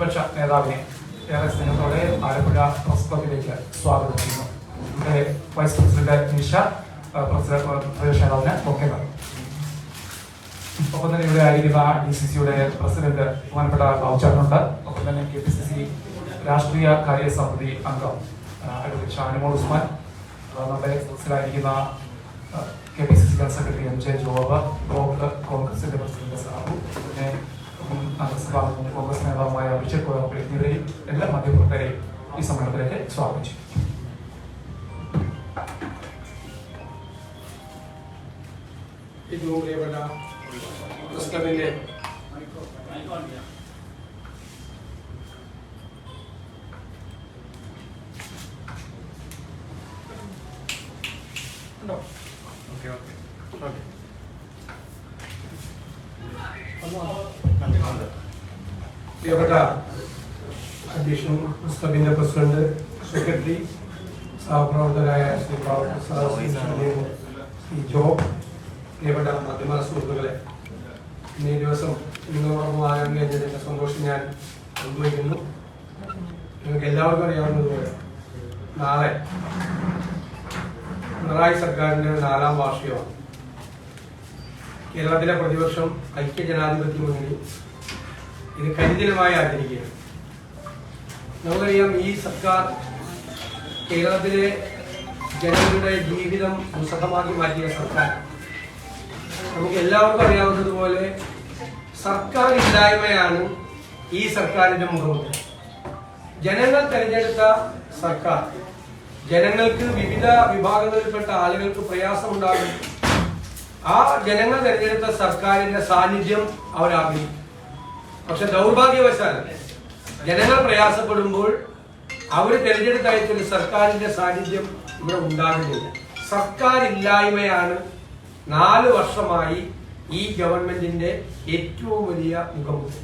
പ്രതിപക്ഷ നേതാവിനെ ഏറെ സ്നേഹത്തോടെ ആലപ്പുഴ പ്രസ് ക്ലബിലേക്ക് സ്വാഗതം ചെയ്യുന്നു. ഇവിടെ വൈസ് പ്രസിഡന്റ് നിഷ, പ്രതിപക്ഷ നേതാവിന് ഒക്കെ ഒപ്പം തന്നെ ഇവിടെ ആയിരിക്കുന്ന DCCയുടെ പ്രസിഡന്റ് ബഹുമാനപ്പെട്ട ബാബുചാട്ടനുണ്ട്. ഒപ്പം തന്നെ KPCC രാഷ്ട്രീയ കാര്യ സമിതി അംഗം അഡ്വക്കേറ്റ് ഷാനിമോൾ ഉസ്മാൻ, നമ്മുടെ സദസ്സിലായിരിക്കുന്ന KPCC general secretary MJ job, block കോൺഗ്രസിന്റെ പ്രസിഡന്റ് സാബു, പിന്നെ കോൺഗ്രസ് നേതാവുമായ അഭിഷേക് കോയപ്പള്ളി എന്നിവരെയും എല്ലാ മാധ്യമപ്രവർത്തകരെയും ഈ സമ്മേളനത്തിലേക്ക് സ്വാഗതം ചെയ്യും. പ്രിയപ്പെട്ട അധ്യക്ഷൻ, ക്ലബിന്റെ പ്രസിഡന്റ്, സെക്രട്ടറി, സഹപ്രവർത്തകരായ ശ്രീ ജോ, പ്രിയപ്പെട്ട മാധ്യമ സുഹൃത്തുക്കളെ, ഇന്നീ ദിവസം നിങ്ങളോടൊപ്പം ആകാൻ കഴിഞ്ഞതിന്റെ സന്തോഷം ഞാൻ പങ്കുവയ്ക്കുന്നു. നിങ്ങൾക്ക് എല്ലാവർക്കും അറിയാവുന്നതുപോലെ നാളെ പിണറായി സർക്കാരിന്റെ 4ാം വാർഷികമാണ്. കേരളത്തിലെ പ്രതിപക്ഷം ഐക്യജനാധിപത്യ മുന്നണി ഇത് കരിദിനമായി ആചരിക്കുകയാണ്. നമുക്കറിയാം, ഈ സർക്കാർ കേരളത്തിലെ ജനങ്ങളുടെ ജീവിതം ദുസ്സഹമാക്കി മാറ്റിയ സർക്കാർ. നമുക്ക് എല്ലാവർക്കും അറിയാവുന്നതുപോലെ സർക്കാർ ഇല്ലായ്മയാണ് ഈ സർക്കാരിന്റെ മുഖമുദ്ര. ജനങ്ങൾ തെരഞ്ഞെടുത്ത സർക്കാർ ജനങ്ങൾക്ക് വിവിധ വിഭാഗങ്ങളിൽപ്പെട്ട ആളുകൾക്ക് പ്രയാസമുണ്ടാകും. ആ ജനങ്ങൾ തെരഞ്ഞെടുത്ത സർക്കാരിന്റെ സാന്നിധ്യം അവരാഗ്രഹിക്കും. പക്ഷെ ദൗർഭാഗ്യവശാൽ ജനങ്ങൾ പ്രയാസപ്പെടുമ്പോൾ അവർ തെരഞ്ഞെടുത്തയച്ചൊരു സർക്കാരിന്റെ സാന്നിധ്യം ഇവിടെ ഉണ്ടാകുന്നില്ല. സർക്കാർ ഇല്ലായ്മയാണ് 4 വർഷമായി ഈ ഗവൺമെന്റിന്റെ ഏറ്റവും വലിയ മുഖമുദ്ര.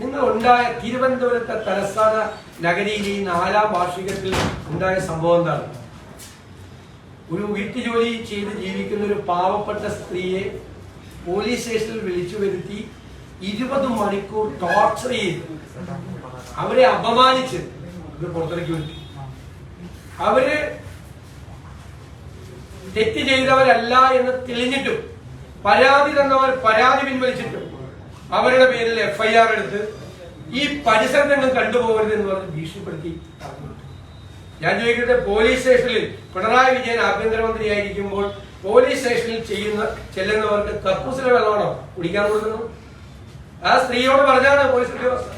നിങ്ങൾ ഉണ്ടായ തിരുവനന്തപുരത്തെ തലസ്ഥാന നഗരിയിൽ ഈ 4ാം വാർഷികത്തിൽ ഉണ്ടായ സംഭവം എന്താണ്? ഒരു വീട്ടുജോലി ചെയ്ത് ജീവിക്കുന്ന ഒരു പാവപ്പെട്ട സ്ത്രീയെ പോലീസ് സ്റ്റേഷനിൽ വിളിച്ചു വരുത്തി 20 മണിക്കൂർ ടോർച്ചർ ചെയ്ത് അവരെ അപമാനിച്ച് ഇത് പുറത്തിറക്കി വിട്ടു. അവര് തെറ്റ് ചെയ്തവരല്ല എന്ന് തെളിഞ്ഞിട്ടും പരാതി തന്നവർ പരാതി പിൻവലിച്ചിട്ടും അവരുടെ പേരിൽ FIR എടുത്ത് ഈ പരിസരത്തെങ്ങും കണ്ടുപോകരുത് എന്ന് പറഞ്ഞ് ഭീഷണിപ്പെടുത്തി. ഞാൻ ചോദിക്കട്ടെ, പോലീസ് സ്റ്റേഷനിൽ പിണറായി വിജയൻ ആഭ്യന്തരമന്ത്രിയായിരിക്കുമ്പോൾ പോലീസ് സ്റ്റേഷനിൽ ചെല്ലുന്നവർക്ക് കക്കൂസിലെ വെള്ളമാണോ കുടിക്കാൻ കൊടുക്കുന്നത്? ആ സ്ത്രീയോട് പറഞ്ഞാണ് പോലീസ് ഉദ്യോഗസ്ഥർ,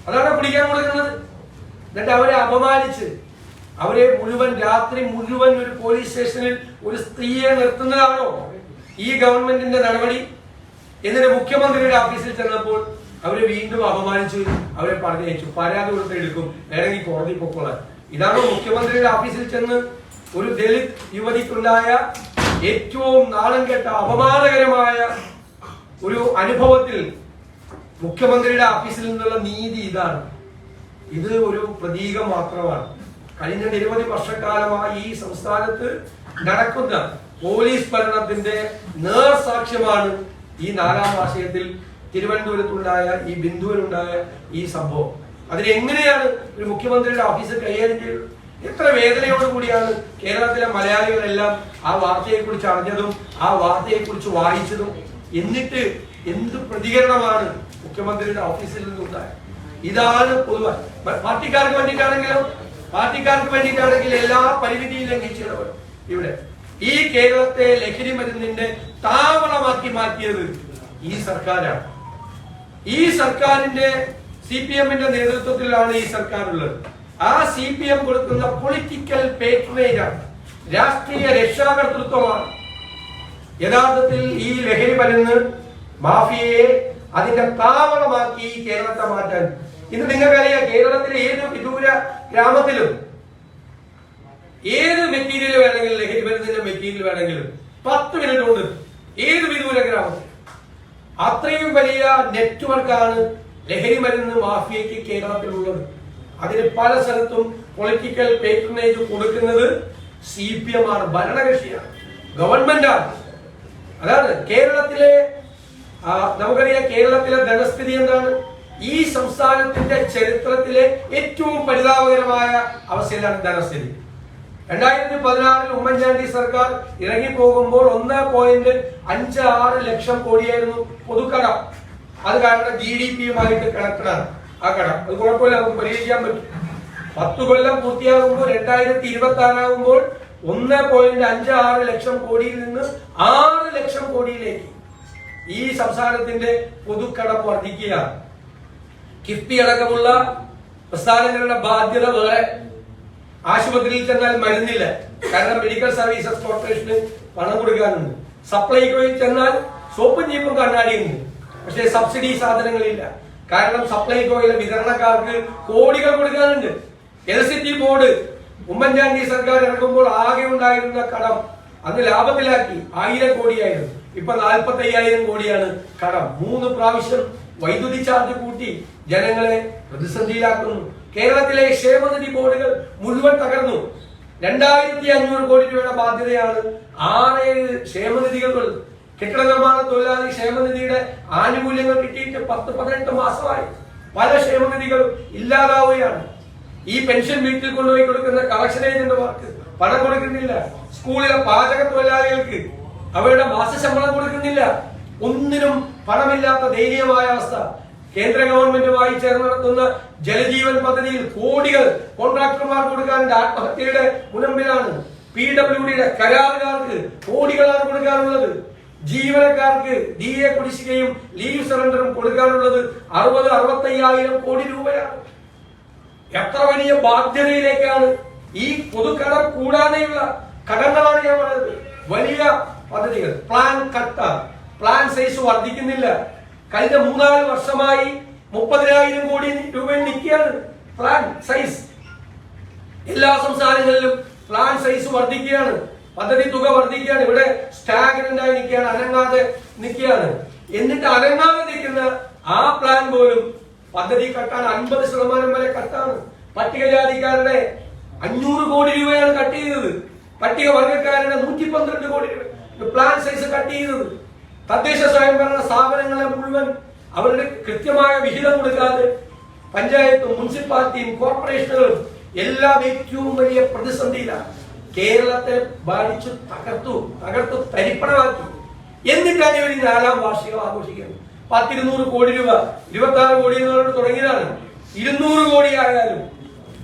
അതാണ് കുടിക്കാൻ കൊടുക്കുന്നത്. എന്നിട്ട് അവരെ അപമാനിച്ച് അവരെ മുഴുവൻ രാത്രി മുഴുവൻ ഒരു പോലീസ് സ്റ്റേഷനിൽ ഒരു സ്ത്രീയെ നിർത്തുന്നതാണോ ഈ ഗവൺമെന്റിന്റെ നടപടി? എന്നിട്ട് മുഖ്യമന്ത്രിയുടെ ഓഫീസിൽ ചെന്നപ്പോൾ അവരെ വീണ്ടും അപമാനിച്ച് അവരെ പറഞ്ഞയച്ചു. പരാതി കൊടുത്തെടുക്കും, വേണമെങ്കിൽ കോടതി പൊക്കോളാൻ. ഇതാണോ മുഖ്യമന്ത്രിയുടെ ഓഫീസിൽ ചെന്ന് ഒരു ദളിത് യുവതിക്കുണ്ടായ ഏറ്റവും നാണം കെട്ട അപമാനകരമായ ഒരു അനുഭവത്തിൽ മുഖ്യമന്ത്രിയുടെ ഓഫീസിൽ നിന്നുള്ള നീതി ഇതാണ്. ഇത് ഒരു പ്രതീകം മാത്രമാണ്. കഴിഞ്ഞ നിരവധി വർഷക്കാലമായി ഈ സംസ്ഥാനത്ത് നടക്കുന്ന പോലീസ് ഭരണത്തിന്റെ നേർസാക്ഷ്യമാണ് ഈ 4ാം വാർഷികത്തിൽ തിരുവനന്തപുരത്തുണ്ടായ ഈ ബിന്ദുവിനുണ്ടായ ഈ സംഭവം. അതിനെങ്ങനെയാണ് ഒരു മുഖ്യമന്ത്രിയുടെ ഓഫീസ് കൈകാര്യം ചെയ്തത്? എത്ര വേദനയോടുകൂടിയാണ് കേരളത്തിലെ മലയാളികളെല്ലാം ആ വാർത്തയെക്കുറിച്ച് അറിഞ്ഞതും ആ വാർത്തയെക്കുറിച്ച് വായിച്ചതും. എന്നിട്ട് എന്ത് പ്രതികരണമാണ് മുഖ്യമന്ത്രിയുടെ ഓഫീസിൽ നിന്നുണ്ടായത്? ഇതാണ് പൊതുവായി പാർട്ടിക്കാർക്ക് വേണ്ടിയിട്ടാണെങ്കിൽ എല്ലാ പരിമിതിയും ലംഘിച്ചവർ ഇവിടെ ഈ കേരളത്തെ ലഹരി മരുന്നിന്റെ താവളമാക്കി മാറ്റിയത് ഈ സർക്കാരാണ്. ഈ സർക്കാരിന്റെ CPMന്റെ നേതൃത്വത്തിലാണ് ഈ സർക്കാർ ഉള്ളത്. ആ CPM കൊടുക്കുന്ന പൊളിറ്റിക്കൽ പേട്രണേജാണ്, രാഷ്ട്രീയ രക്ഷാകർതൃത്വമാണ് യഥാർത്ഥത്തിൽ ഈ ലഹരി മരുന്ന് മാഫിയയെ അതിന്റെ താവളമാക്കി ഈ കേരളത്തെ മാറ്റാൻ. ഇന്ന് നിങ്ങൾക്കറിയാം, കേരളത്തിലെ ഏത് വിദൂര ഗ്രാമത്തിലും ഏത് മെറ്റീരിയൽ വേണമെങ്കിലും, ലഹരി മരുന്നിന്റെ മെറ്റീരിയൽ വേണമെങ്കിലും 10 മിനിറ്റ് കൊണ്ട് ഏത് വിദൂര ഗ്രാമത്തിൽ. അത്രയും വലിയ നെറ്റ്വർക്കാണ് ലഹരി മരുന്ന് മാഫിയയ്ക്ക് കേരളത്തിലുള്ളത്. അതിന് പല സ്ഥലത്തും പൊളിറ്റിക്കൽ പേട്രണേജ് കൊടുക്കുന്നത് CPM ആണ്, ഭരണകക്ഷിയാണ്, ഗവൺമെന്റാണ്. അതാണ് കേരളത്തിലെ നമുക്കറിയാം കേരളത്തിലെ ധനസ്ഥിതി എന്താണ്? ഈ സംസ്ഥാനത്തിന്റെ ചരിത്രത്തിലെ ഏറ്റവും പരിതാപകരമായ അവസ്ഥയിലാണ് ധനസ്ഥിതി. 2016 ഉമ്മൻചാണ്ടി സർക്കാർ ഇറങ്ങിപ്പോകുമ്പോൾ 1.56 ലക്ഷം കോടിയായിരുന്നു പൊതുക്കടം. അത് കാരണം GDP-യുമായിട്ട് കണക്റ്റഡാണ് ആ കടം. അത് കുഴപ്പമില്ല, നമുക്ക് പരിഹരിക്കാൻ പറ്റും. 10 കൊല്ലം പൂർത്തിയാകുമ്പോൾ 2026 ആകുമ്പോൾ 1.56 ലക്ഷം കോടിയിൽ നിന്ന് 6 ലക്ഷം കോടിയിലേക്ക് ഈ സംസ്ഥാനത്തിന്റെ പൊതുക്കടം വർദ്ധിക്കുകയാണ്. കിഫ്ബി അടക്കമുള്ള പ്രസ്ഥാനങ്ങളുടെ ബാധ്യത വേറെ. ആശുപത്രിയിൽ ചെന്നാൽ മരുന്നില്ല, കാരണം മെഡിക്കൽ സർവീസസ് കോർപ്പറേഷന് പണം കൊടുക്കാനുണ്ട്. സപ്ലൈകോയിൽ ചെന്നാൽ സോപ്പും ചീപ്പും കണ്ണാടിയുണ്ട്, പക്ഷേ സബ്സിഡി സാധനങ്ങളില്ല, കാരണം സപ്ലൈകോയിലെ വിതരണക്കാർക്ക് കോടികൾ കൊടുക്കാനുണ്ട്. ഇലക്ട്രിസിറ്റി ബോർഡ് ഉമ്മൻചാണ്ടി സർക്കാർ ഇറങ്ങുമ്പോൾ ആകെ ഉണ്ടായിരുന്ന കടം അന്ന് ലാഭത്തിലാക്കി 1000 കോടിയായിരുന്നു. ഇപ്പൊ 45,000 കോടിയാണ് കടം. 3 പ്രാവശ്യം വൈദ്യുതി ചാർജ് കൂട്ടി ജനങ്ങളെ പ്രതിസന്ധിയിലാക്കുന്നു. കേരളത്തിലെ ക്ഷേമനിധി ബോർഡുകൾ മുഴുവൻ തകർന്നു. 2500 കോടി രൂപയുടെ ബാധ്യതയാണ് 6-7 ക്ഷേമനിധികൾ. കെട്ടിട നിർമ്മാണ തൊഴിലാളി ക്ഷേമനിധിയുടെ ആനുകൂല്യങ്ങൾ കിട്ടിയിട്ട് 10-18 മാസമായി. പല ക്ഷേമനിധികളും ഇല്ലാതാവുകയാണ്. ഈ പെൻഷൻ വീട്ടിൽ കൊണ്ടുപോയി കൊടുക്കുന്ന കളക്ഷൻ ഏജന്റുമാർക്ക് പണം കൊടുക്കുന്നില്ല. സ്കൂളിലെ പാചക തൊഴിലാളികൾക്ക് അവരുടെ മാസശമ്പളം കൊടുക്കുന്നില്ല. ഒന്നിനും പണമില്ലാത്ത ദയനീയമായ അവസ്ഥ. കേന്ദ്ര ഗവൺമെന്റുമായി ചേർന്ന് നടത്തുന്ന ജലജീവൻ പദ്ധതിയിൽ കോടികൾ കോൺട്രാക്ടർമാർ കൊടുക്കാനുണ്ട്. ആത്മഹത്യയുടെ മുനമ്പിലാണ്. PWDയുടെ കരാറുകാർക്ക് കോടികളാണ് കൊടുക്കാനുള്ളത്. ജീവനക്കാർക്ക് DA കുടിശ്ശികയും ലീവ് സറണ്ടറും കൊടുക്കാനുള്ളത് 60-65,000 കോടി രൂപയാണ്. എത്ര വലിയ ബാധ്യതയിലേക്കാണ് ഈ പൊതുക്കടം കൂടാതെയുള്ള കടങ്ങളാണ് ഞാൻ പറയുന്നത്. വലിയ പദ്ധതികൾ പ്ലാൻ കട്ട, പ്ലാൻ സൈസ് വർദ്ധിക്കുന്നില്ല. കഴിഞ്ഞ 3-4 വർഷമായി 30,000 കോടി രൂപയിൽ നിൽക്കുകയാണ് പ്ലാൻ സൈസ്. എല്ലാ സംസ്ഥാനങ്ങളിലും പ്ലാൻ സൈസ് വർദ്ധിക്കുകയാണ്, പദ്ധതി തുക വർദ്ധിക്കുകയാണ്. ഇവിടെ സ്റ്റാഗ്നന്റ് ആയി നിൽക്കുകയാണ്, അനങ്ങാതെ നിൽക്കുകയാണ്. എന്നിട്ട് അനങ്ങാതെ നിൽക്കുന്ന ആ പ്ലാൻ പോലും പദ്ധതി കട്ടാൻ 50% വരെ കട്ടാണ്. പട്ടികജാതിക്കാരുടെ 500 കോടി രൂപയാണ് കട്ട് ചെയ്തത്. പട്ടിക വർഗക്കാരുടെ 112 കോടി രൂപ പ്ലാൻ സൈസ് കട്ട് ചെയ്തത്. തദ്ദേശ സ്വയംഭരണ സ്ഥാപനങ്ങളെ മുഴുവൻ അവരുടെ കൃത്യമായ വിഹിതം കൊടുക്കാതെ പഞ്ചായത്തും മുനിസിപ്പാലിറ്റിയും കോർപ്പറേഷനുകളും എല്ലാം ഏറ്റവും വലിയ പ്രതിസന്ധിയിലാണ്. കേരളത്തെ ബാധിച്ചു തകർത്തു തരിപ്പണമാക്കി. എന്നിട്ടാണ് ഇവർ ഈ 4ാം വാർഷികം ആഘോഷിക്കുന്നത്. 200 കോടി രൂപ 26 കോടി എന്നോട് തുടങ്ങിയതാണ്. 200 കോടി ആയാലും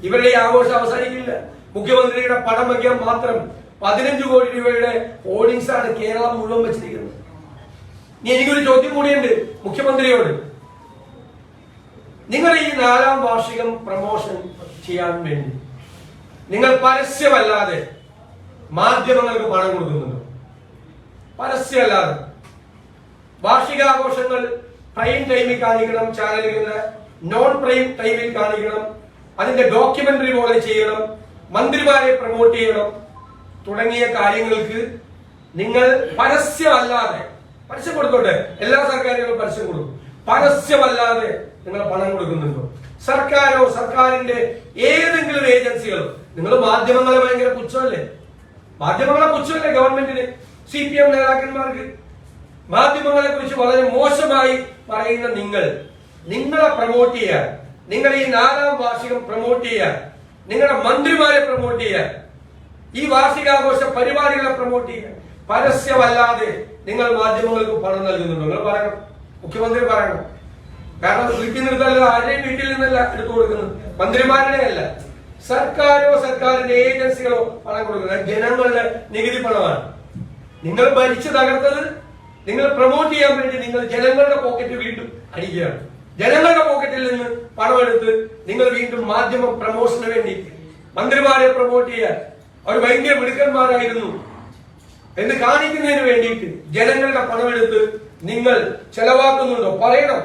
ഇവരുടെ ഈ ആഘോഷം അവസാനിക്കില്ല. മുഖ്യമന്ത്രിയുടെ പടം വയ്ക്കാൻ മാത്രം 15 കോടി രൂപയുടെ ഹോർഡിങ്സ് ആണ് കേരളം മുഴുവൻ വെച്ചിരിക്കുന്നത്. ഇനി എനിക്കൊരു ചോദ്യം കൂടിയുണ്ട് മുഖ്യമന്ത്രിയോട്. നിങ്ങൾ ഈ 4ാം വാർഷികം പ്രമോഷൻ ചെയ്യാൻ വേണ്ടി നിങ്ങൾ പരസ്യമല്ലാതെ മാധ്യമങ്ങൾക്ക് പണം കൊടുക്കുന്നുണ്ടോ? പരസ്യമല്ലാതെ. വാർഷികാഘോഷങ്ങൾ പ്രൈം ടൈമിൽ കാണിക്കണം, ചാനലുകളിലെ നോൺ പ്രൈം ടൈമിൽ കാണിക്കണം, അതിന്റെ ഡോക്യുമെന്ററി പോലെ ചെയ്യണം, മന്ത്രിമാരെ പ്രൊമോട്ട് ചെയ്യണം തുടങ്ങിയ കാര്യങ്ങൾക്ക് നിങ്ങൾ പരസ്യമല്ലാതെ, പരസ്യം കൊടുത്തോട്ടെ, എല്ലാ സർക്കാരുകളും പരസ്യം കൊടുക്കും, പരസ്യമല്ലാതെ നിങ്ങൾ പണം കൊടുക്കുന്നുണ്ടോ? സർക്കാരോ സർക്കാരിന്റെ ഏതെങ്കിലും ഏജൻസികളോ? നിങ്ങൾ മാധ്യമങ്ങളെ ഭയങ്കര പുച്ഛമല്ലേ? മാധ്യമങ്ങളെ പുച്ഛമല്ലേ ഗവൺമെന്റിന്, CPM നേതാക്കന്മാർക്ക്? മാധ്യമങ്ങളെ കുറിച്ച് വളരെ മോശമായി പറയുന്ന നിങ്ങളെ പ്രൊമോട്ട് ചെയ്യാൻ, നിങ്ങൾ ഈ 4ാം വാർഷികം പ്രൊമോട്ട് ചെയ്യാൻ, നിങ്ങളുടെ മന്ത്രിമാരെ പ്രൊമോട്ട് ചെയ്യാൻ, ഈ വാർഷികാഘോഷ പരിപാടികളെ പ്രൊമോട്ട് ചെയ്യാൻ പരസ്യമല്ലാതെ നിങ്ങൾ മാധ്യമങ്ങൾക്ക് പണം നൽകുന്നുണ്ടോ? നിങ്ങൾ പറയണം, മുഖ്യമന്ത്രി പറയണം. കാരണം വീട്ടിൽ നിർത്തല്ല, ആരുടെയും വീട്ടിൽ നിന്നല്ല എടുത്തു കൊടുക്കുന്നത്, മന്ത്രിമാരുടെ അല്ല. സർക്കാരോ സർക്കാരിന്റെ ഏജൻസികളോ പണം കൊടുക്കുന്നത് ജനങ്ങളുടെ നികുതി പണമാണ്. നിങ്ങൾ ഭരിച്ചു തകർത്തത് നിങ്ങൾ പ്രൊമോട്ട് ചെയ്യാൻ വേണ്ടി നിങ്ങൾ ജനങ്ങളുടെ പോക്കറ്റ് വീണ്ടും അടിക്കുകയാണ്. ജനങ്ങളുടെ പോക്കറ്റിൽ നിന്ന് പണമെടുത്ത് നിങ്ങൾ വീണ്ടും മാധ്യമ പ്രമോഷന് വേണ്ടി മന്ത്രിമാരെ പ്രൊമോട്ട് ചെയ്യാൻ അവർ ഭയങ്കര മിടുക്കന്മാരായിരുന്നു എന്ന് കാണിക്കുന്നതിന് വേണ്ടിയിട്ട് ജനങ്ങളുടെ പണമെടുത്ത് നിങ്ങൾ ചെലവാക്കുന്നുണ്ടോ? പറയണം.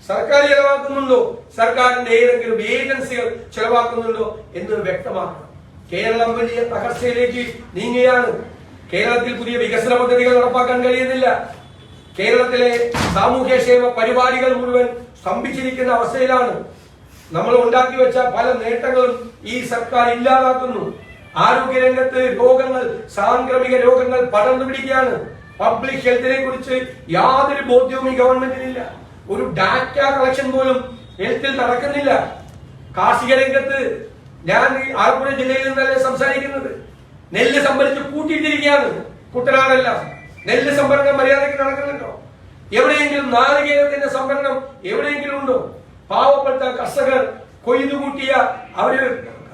സർക്കാർ ചെലവാക്കുന്നുണ്ടോ? സർക്കാരിന്റെ ഏതെങ്കിലും ഏജൻസികൾ ചെലവാക്കുന്നുണ്ടോ എന്ന് വ്യക്തമാക്കണം. കേരളം വലിയ തകർച്ചയിലേക്ക് നീങ്ങുകയാണ്. കേരളത്തിൽ പുതിയ വികസന പദ്ധതികൾ നടപ്പാക്കാൻ കഴിയുന്നില്ല. കേരളത്തിലെ സാമൂഹ്യക്ഷേമ പരിപാടികൾ മുഴുവൻ സ്തംഭിച്ചിരിക്കുന്ന അവസ്ഥയിലാണ്. നമ്മൾ ഉണ്ടാക്കി വെച്ച പല നേട്ടങ്ങളും ഈ സർക്കാർ ഇല്ലാതാക്കുന്നു. ആരോഗ്യരംഗത്ത് രോഗങ്ങൾ, സാംക്രമിക രോഗങ്ങൾ പടർന്നു പിടിക്കുകയാണ്. പബ്ലിക് ഹെൽത്തിനെ കുറിച്ച് യാതൊരു ബോധ്യവും ഈ ഗവൺമെന്റിനില്ല. ഒരു ഡാറ്റ കളക്ഷൻ പോലും ഹെൽത്തിൽ നടക്കുന്നില്ല. കാർഷിക രംഗത്ത് ഞാൻ ആലപ്പുഴ ജില്ലയിൽ നിന്നല്ലേ സംസാരിക്കുന്നത്. നെല്ല് സംഭരിച്ച് കൂട്ടിയിട്ടിരിക്കുകയാണ് കുട്ടനാടെല്ലാം. നെല്ല് സംഭരണം മര്യാദയ്ക്ക് നടക്കുന്നുണ്ടോ? എവിടെയെങ്കിലും നാളികേരത്തിന്റെ സംഭരണം എവിടെയെങ്കിലും ഉണ്ടോ? പാവപ്പെട്ട കർഷകർ കൊയ്തുകൂട്ടിയ, അവര്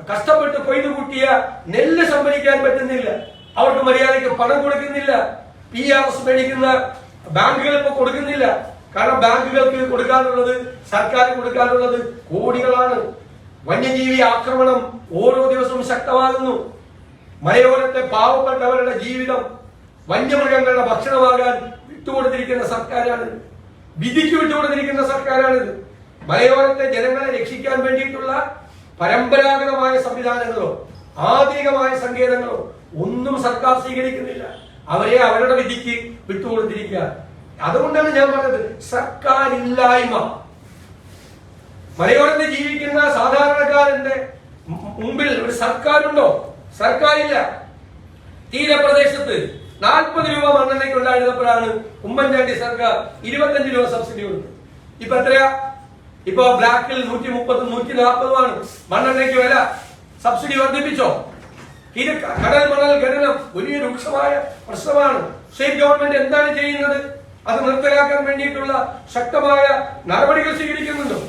കഷ്ടപ്പെട്ട് കൊയ്തുകൂട്ടിയ നെല്ല് സംഭരിക്കാൻ പറ്റുന്നില്ല. അവർക്ക് മര്യാദയ്ക്ക് പണം കൊടുക്കുന്നില്ല. PRS മേടിക്കുന്ന ബാങ്കുകൾ ഇപ്പൊ കൊടുക്കുന്നില്ല. കാരണം ബാങ്കുകൾക്ക് കൊടുക്കാനുള്ളത്, സർക്കാർ കൊടുക്കാനുള്ളത് കോടികളാണ്. വന്യജീവി ആക്രമണം ഓരോ ദിവസവും ശക്തമാകുന്നു. മലയോരത്തെ പാവപ്പെട്ടവരുടെ ജീവിതം വന്യമൃഗങ്ങളുടെ ഭക്ഷണമാകാൻ വിട്ടുകൊടുത്തിരിക്കുന്ന സർക്കാരാണ്. വിധിക്ക് വിട്ടുകൊടുത്തിരിക്കുന്ന സർക്കാരാണിത്. മലയോരത്തെ ജനങ്ങളെ രക്ഷിക്കാൻ വേണ്ടിയിട്ടുള്ള പരമ്പരാഗതമായ സംവിധാനങ്ങളോ ആധുനികമായ സങ്കേതങ്ങളോ ഒന്നും സർക്കാർ സ്വീകരിക്കുന്നില്ല. അവരെ അവരുടെ വിധിക്ക് വിട്ടുകൊടുത്തിരിക്കുക. അതുകൊണ്ടാണ് ഞാൻ പറഞ്ഞത്, സർക്കാർ ഇല്ലായ്മ. മലയോരത്ത് ജീവിക്കുന്ന സാധാരണക്കാരന്റെ മുമ്പിൽ ഒരു സർക്കാരുണ്ടോ? സർക്കാരില്ല. തീരപ്രദേശത്ത് 40 രൂപ മണ്ണെണ്ണയ്ക്ക് ഉണ്ടായിരുന്നപ്പോഴാണ് ഉമ്മൻചാണ്ടി സർക്കാർ 25 രൂപ സബ്സിഡി കൊടുത്തത്. ഇപ്പൊ എത്രയാ? ഇപ്പൊ ബ്ലാക്കിൽ 130, 140 മണ്ണെണ്ണയ്ക്ക് വില. സബ്സിഡി വർദ്ധിപ്പിച്ചോ? കടൽ മണൽ ഖനനം വലിയ രൂക്ഷമായ പ്രശ്നമാണ്. സ്റ്റേറ്റ് ഗവൺമെന്റ് എന്താണ് ചെയ്യുന്നത്? അത് നിർത്തലാക്കാൻ വേണ്ടിയിട്ടുള്ള ശക്തമായ നടപടികൾ സ്വീകരിക്കുന്നുണ്ടോ?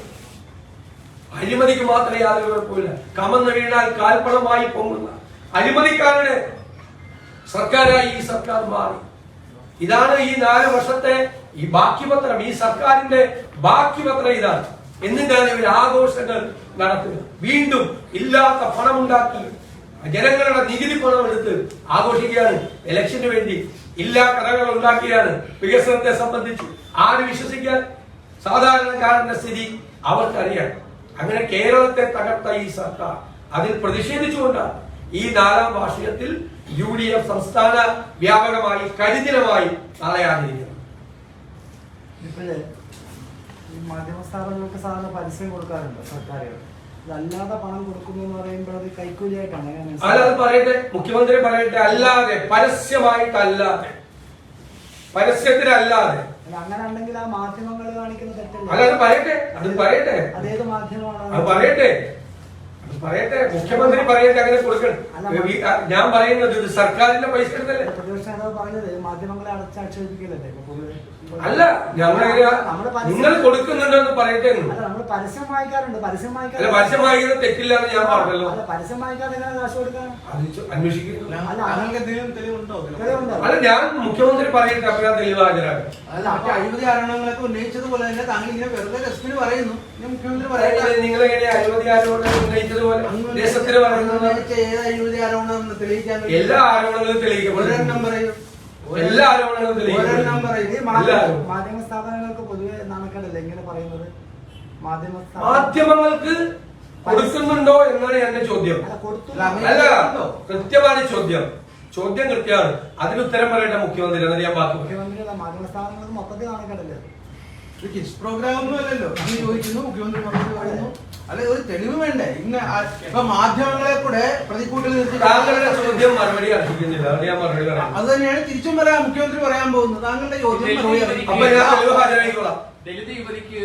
അഴിമതിക്ക് മാത്രമേ യാതൊരു കുഴപ്പമില്ല. കമന്ന് വീണാൽ കാൽപ്പണമായി പൊങ്ങുന്ന അഴിമതിക്കാരുടെ സർക്കാരായി ഈ സർക്കാർ മാറി. ഇതാണ് ഈ 4 വർഷത്തെ ഈ ബാക്കിപത്രം, ഈ സർക്കാരിന്റെ ബാക്കിപത്രം ഇതാണ്. എന്നിട്ടാണ് ഇവർ ആഘോഷങ്ങൾ നടത്തുന്നത്. വീണ്ടും ഇല്ലാത്ത പണമുണ്ടാക്കി ജനങ്ങളുടെ നികുതി പണം എടുത്ത് ആഘോഷിക്കുകയാണ്. ഇലക്ഷന് വേണ്ടി ഇല്ലാ കഥകൾ ഉണ്ടാക്കിയാണ് വികസനത്തെ സംബന്ധിച്ച്. ആര് വിശ്വസിക്കാൻ? സാധാരണക്കാരന്റെ സ്ഥിതി അവർക്കറിയാം. അങ്ങനെ കേരളത്തെ തകർത്ത ഈ സർക്കാർ അതിൽ പ്രതിഷേധിച്ചുകൊണ്ടാണ് ഈ 4ാം വാർഷികത്തിൽ UDF സംസ്ഥാന വ്യാപകമായി കരിദിനമായി നാളെ ആചരിക്കുന്നത്. ഇപ്പോഴേ ഈ മാധ്യമ സ്ഥാപനങ്ങൾക്ക് സാധാരണ പരസ്യം കൊടുക്കാറുണ്ട് സർക്കാരുകൾ. അല്ലാതെ പണം കൊടുക്കുന്നു എന്ന് പറയുമ്പോൾ അത് കൈക്കൂലിയായിട്ടാണ്. അത് പറയട്ടെ, മുഖ്യമന്ത്രി പറയട്ടെ. അല്ലാതെ, പരസ്യമായിട്ടല്ലാതെ, പരസ്യത്തിലല്ലാതെ. അങ്ങനെ ഉണ്ടെങ്കിൽ ആ മാധ്യമങ്ങൾ കാണിക്കുന്ന തെറ്റല്ല. അല്ല, അത് പറയട്ടെ, അത് പറയട്ടെ. അതേത് മാധ്യമമാണ്? അത് പറയട്ടെ, പറയട്ടെ. മുഖ്യമന്ത്രി പറയട്ടെ അങ്ങനെ കൊടുക്കണം. ഞാൻ പറയുന്നത് ഇത് സർക്കാരിന്റെ പൈസ എടുത്തല്ലേ. പ്രതിപക്ഷ നേതാവ് പറഞ്ഞത് മാധ്യമങ്ങളെ അടച്ചാക്ഷേപിക്കലല്ലേ? അല്ല, നിങ്ങൾ കൊടുക്കുന്നുണ്ടെന്ന് പറയട്ടെ. നമ്മൾ പരസ്യം വായിക്കാറുണ്ട്. പരസ്യം വായിക്കുന്നത് തെറ്റില്ല എന്ന് ഞാൻ പറഞ്ഞല്ലോ. പരസ്യം വായിക്കാതെ കാശ് കൊടുക്കാൻ അന്വേഷിക്കുന്നു. തെളിവുണ്ടോ? അല്ല, ഞാൻ മുഖ്യമന്ത്രി പറയട്ടെ, അപ്പൊ ഞാൻ തെളിവ് ഹാജരാണ്. അല്ല, മറ്റേ അഴിമതി ആരോപണങ്ങളൊക്കെ ഉന്നയിച്ചതുപോലെ തന്നെ താങ്കൾ ഇങ്ങനെ വെറുതെ രസത്തിന് പറയുന്നു. മുഖ്യമന്ത്രി പറയട്ടെ, നിങ്ങൾ എങ്ങനെ അഴിമതി ആരോപണം ഉന്നയിച്ചതുപോലെ ദേശത്തിന് പറയുന്നത്? ഏത് അഴിമതി ആരോപണം തെളിയിക്കാൻ? എല്ലാ ആരോപണങ്ങളും തെളിയിക്കപ്പെടും. എല്ലാ ആരോപണങ്ങളും തെളിയിക്കപ്പെടും. മാധ്യമ സ്ഥാപനങ്ങൾക്ക് പൊതുവെ നാണക്കേടല്ലേ ഇങ്ങനെ പറയുന്നത്? മാധ്യമങ്ങൾക്ക് കൊടുക്കുന്നുണ്ടോ എന്നാണ് എന്റെ ചോദ്യം. അല്ല, കൃത്യമാണ് ചോദ്യം. ചോദ്യം കൃത്യമാണ്. അതിന് ഉത്തരം പറയട്ടെ മുഖ്യമന്ത്രി. എന്നാൽ ഞാൻ ബാക്കി മുഖ്യമന്ത്രി മാധ്യമ സ്ഥാപനങ്ങൾക്ക് മൊത്തത്തിൽ നാണക്കേടല്ലേ? കിഡ്സ് പ്രോഗ്രാം ഒന്നും അല്ലല്ലോ. അങ്ങനെ ചോദിക്കുന്നു, മുഖ്യമന്ത്രി പറയുന്നു. അല്ലെ, ഒരു തെളിവ് വേണ്ടേ? ഇന്ന് ഇപ്പൊ മാധ്യമങ്ങളെ കൂടെ പ്രതിക്കൂട്ടിൽ നിർത്തി താങ്കളുടെ ചോദ്യം മറുപടി അർഹിക്കുന്നില്ല. അത് ഞാൻ മറുപടി പറയാം. അത് തന്നെയാണ് തിരിച്ചും പറയാം മുഖ്യമന്ത്രി പറയാൻ പോകുന്നത്. താങ്കളുടെ ചോദ്യം അപ്പൊ ഞാൻ തെളിവ് ഹാജരാക്കിക്കോളാം. ദളിത് യുവതിക്ക്